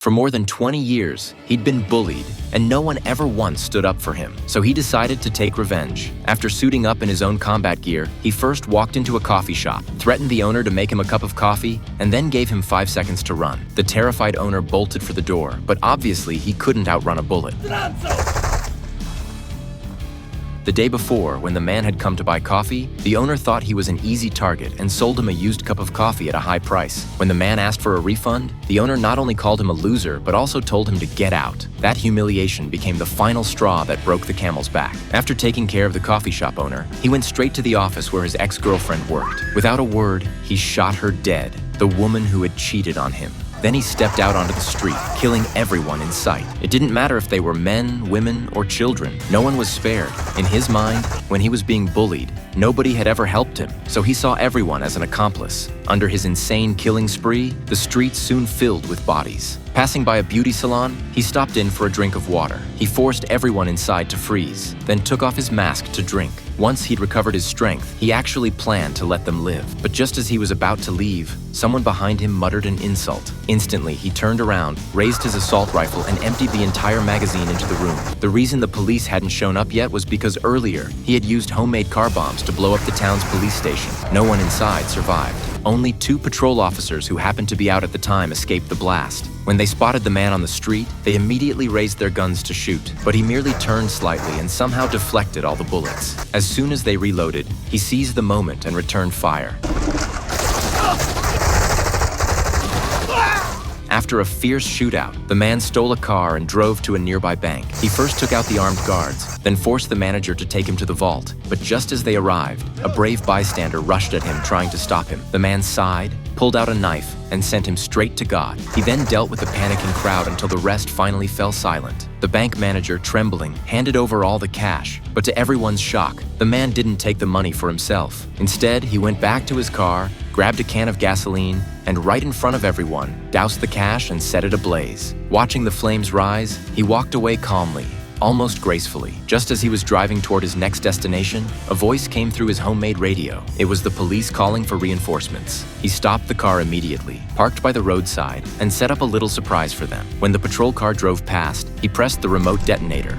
For more than 20 years, he'd been bullied, and no one ever once stood up for him. So he decided to take revenge. After suiting up in his own combat gear, he first walked into a coffee shop, threatened the owner to make him a cup of coffee, and then gave him 5 seconds to run. The terrified owner bolted for the door, but obviously he couldn't outrun a bullet. The day before, when the man had come to buy coffee, the owner thought he was an easy target and sold him a used cup of coffee at a high price. When the man asked for a refund, the owner not only called him a loser, but also told him to get out. That humiliation became the final straw that broke the camel's back. After taking care of the coffee shop owner, he went straight to the office where his ex-girlfriend worked. Without a word, he shot her dead, the woman who had cheated on him. Then he stepped out onto the street, killing everyone in sight. It didn't matter if they were men, women, or children. No one was spared. In his mind, when he was being bullied, nobody had ever helped him, so he saw everyone as an accomplice. Under his insane killing spree, the streets soon filled with bodies. Passing by a beauty salon, he stopped in for a drink of water. He forced everyone inside to freeze, then took off his mask to drink. Once he'd recovered his strength, he actually planned to let them live. But just as he was about to leave, someone behind him muttered an insult. Instantly, he turned around, raised his assault rifle, and emptied the entire magazine into the room. The reason the police hadn't shown up yet was because earlier, he had used homemade car bombs to blow up the town's police station. No one inside survived. Only 2 patrol officers who happened to be out at the time escaped the blast. When they spotted the man on the street, they immediately raised their guns to shoot, but he merely turned slightly and somehow deflected all the bullets. As soon as they reloaded, he seized the moment and returned fire. After a fierce shootout, the man stole a car and drove to a nearby bank. He first took out the armed guards, then forced the manager to take him to the vault. But just as they arrived, a brave bystander rushed at him trying to stop him. The man sighed, pulled out a knife, and sent him straight to God. He then dealt with the panicking crowd until the rest finally fell silent. The bank manager, trembling, handed over all the cash, but to everyone's shock, the man didn't take the money for himself. Instead, he went back to his car, grabbed a can of gasoline, and right in front of everyone, doused the cash and set it ablaze. Watching the flames rise, he walked away calmly, almost gracefully. Just as he was driving toward his next destination, a voice came through his homemade radio. It was the police calling for reinforcements. He stopped the car immediately, parked by the roadside, and set up a little surprise for them. When the patrol car drove past, he pressed the remote detonator.